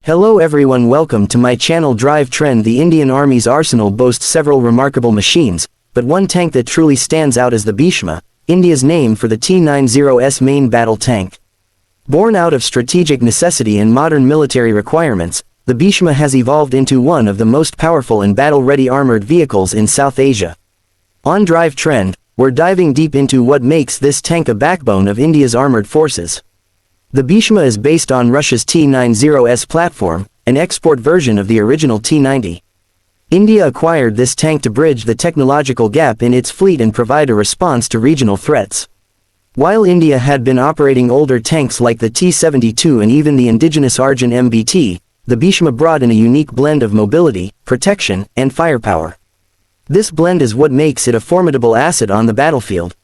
Hello everyone, welcome to my channel Drive Trend. The Indian Army's arsenal boasts several remarkable machines, but one tank that truly stands out is the Bhishma, India's name for the T-90's main battle tank. Born out of strategic necessity and modern military requirements, the Bhishma has evolved into one of the most powerful and battle-ready armored vehicles in South Asia. On Drive Trend, we're diving deep into what makes this tank a backbone of India's armored forces. The Bhishma is based on Russia's T-90's platform, an export version of the original T-90. India acquired this tank to bridge the technological gap in its fleet and provide a response to regional threats. While India had been operating older tanks like the T-72 and even the indigenous Arjun MBT, the Bhishma brought in a unique blend of mobility, protection, and firepower. This blend is what makes it a formidable asset on the battlefield.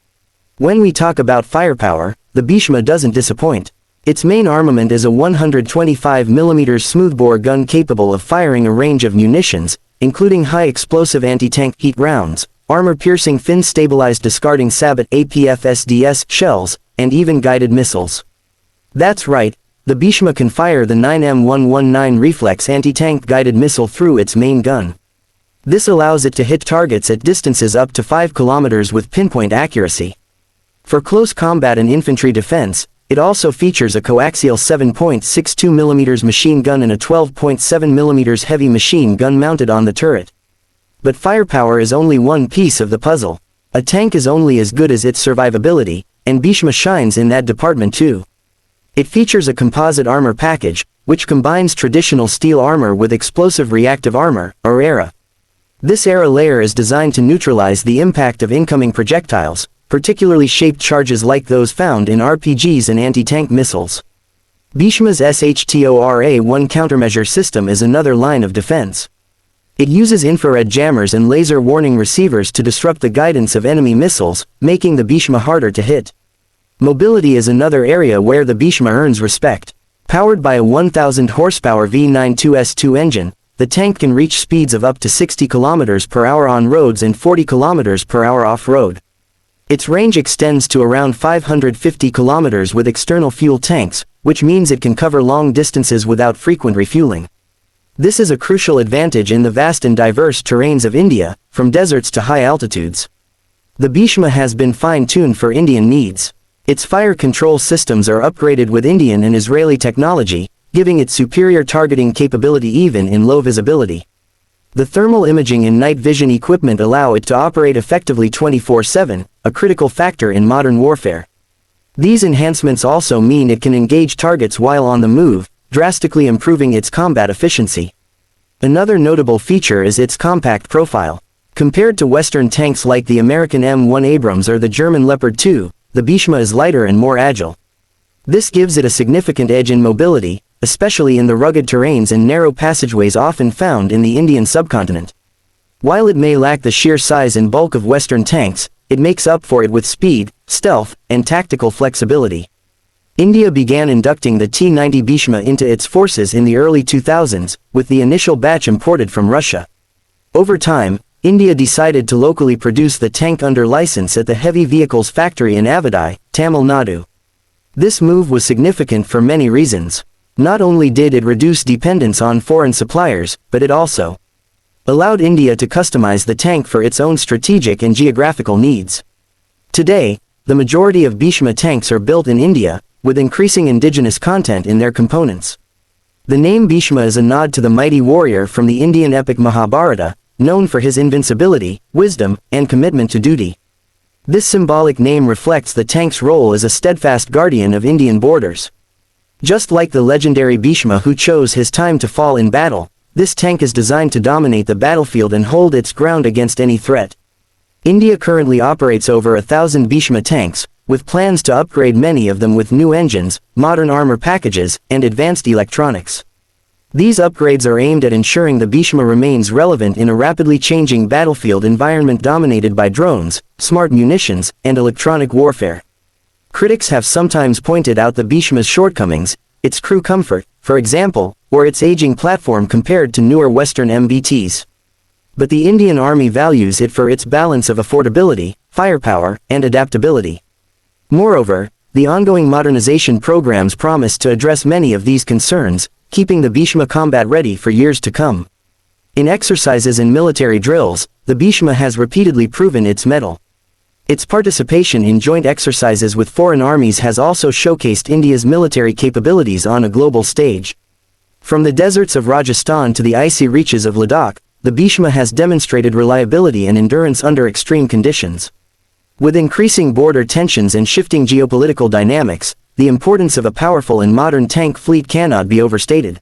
When we talk about firepower, the Bhishma doesn't disappoint. Its main armament is a 125mm smoothbore gun capable of firing a range of munitions, including high-explosive anti-tank heat rounds, armor-piercing fin-stabilized discarding Sabot APF-SDS shells, and even guided missiles. That's right, the Bhishma can fire the 9M119 reflex anti-tank guided missile through its main gun. This allows it to hit targets at distances up to 5 km with pinpoint accuracy. For close combat and infantry defense, it also features a coaxial 7.62mm machine gun and a 12.7mm heavy machine gun mounted on the turret. But firepower is only one piece of the puzzle. A tank is only as good as its survivability, and Bhishma shines in that department too. It features a composite armor package, which combines traditional steel armor with explosive reactive armor, or ERA. This ERA layer is designed to neutralize the impact of incoming projectiles, particularly shaped charges like those found in RPGs and anti-tank missiles. Bhishma's SHTORA-1 countermeasure system is another line of defense. It uses infrared jammers and laser warning receivers to disrupt the guidance of enemy missiles, making the Bhishma harder to hit. Mobility is another area where the Bhishma earns respect. Powered by a 1,000 horsepower V92S2 engine, the tank can reach speeds of up to 60 km/h on roads and 40 km/h off-road. Its range extends to around 550 km with external fuel tanks, which means it can cover long distances without frequent refueling. This is a crucial advantage in the vast and diverse terrains of India, from deserts to high altitudes. The Bhishma has been fine-tuned for Indian needs. Its fire control systems are upgraded with Indian and Israeli technology, giving it superior targeting capability even in low visibility. The thermal imaging and night vision equipment allow it to operate effectively 24/7, a critical factor in modern warfare. These enhancements also mean it can engage targets while on the move, drastically improving its combat efficiency. Another notable feature is its compact profile. Compared to Western tanks like the American M1 Abrams or the German Leopard 2, the Bhishma is lighter and more agile. This gives it a significant edge in mobility, especially in the rugged terrains and narrow passageways often found in the Indian subcontinent. While it may lack the sheer size and bulk of Western tanks, it makes up for it with speed, stealth, and tactical flexibility. India began inducting the T-90 Bhishma into its forces in the early 2000s, with the initial batch imported from Russia. Over time, India decided to locally produce the tank under license at the Heavy Vehicles Factory in Avadi, Tamil Nadu. This move was significant for many reasons. Not only did it reduce dependence on foreign suppliers, but it also allowed India to customize the tank for its own strategic and geographical needs. Today, the majority of Bhishma tanks are built in India, with increasing indigenous content in their components. The name Bhishma is a nod to the mighty warrior from the Indian epic Mahabharata, known for his invincibility, wisdom, and commitment to duty. This symbolic name reflects the tank's role as a steadfast guardian of Indian borders. Just like the legendary Bhishma who chose his time to fall in battle, this tank is designed to dominate the battlefield and hold its ground against any threat. India currently operates over 1,000 Bhishma tanks, with plans to upgrade many of them with new engines, modern armor packages, and advanced electronics. These upgrades are aimed at ensuring the Bhishma remains relevant in a rapidly changing battlefield environment dominated by drones, smart munitions, and electronic warfare. Critics have sometimes pointed out the Bhishma's shortcomings, its crew comfort, for example, or its aging platform compared to newer Western MBTs. But the Indian Army values it for its balance of affordability, firepower, and adaptability. Moreover, the ongoing modernization programs promise to address many of these concerns, keeping the Bhishma combat ready for years to come. In exercises and military drills, the Bhishma has repeatedly proven its mettle. Its participation in joint exercises with foreign armies has also showcased India's military capabilities on a global stage. From the deserts of Rajasthan to the icy reaches of Ladakh, the Bhishma has demonstrated reliability and endurance under extreme conditions. With increasing border tensions and shifting geopolitical dynamics, the importance of a powerful and modern tank fleet cannot be overstated.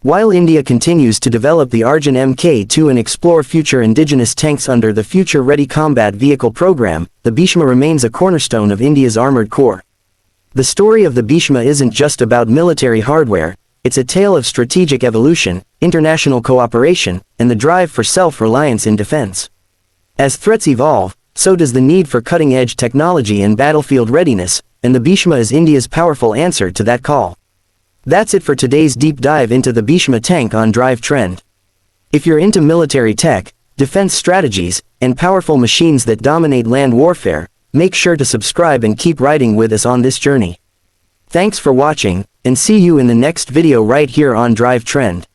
While India continues to develop the Arjun Mk2 and explore future indigenous tanks under the Future Ready Combat Vehicle program, the Bhishma remains a cornerstone of India's armored core. The story of the Bhishma isn't just about military hardware, it's a tale of strategic evolution, international cooperation, and the drive for self-reliance in defense. As threats evolve, so does the need for cutting-edge technology and battlefield readiness, and the Bhishma is India's powerful answer to that call. That's it for today's deep dive into the Bhishma tank on Drive Trend. If you're into military tech, defense strategies, and powerful machines that dominate land warfare, make sure to subscribe and keep riding with us on this journey. Thanks for watching, and see you in the next video right here on Drive Trend.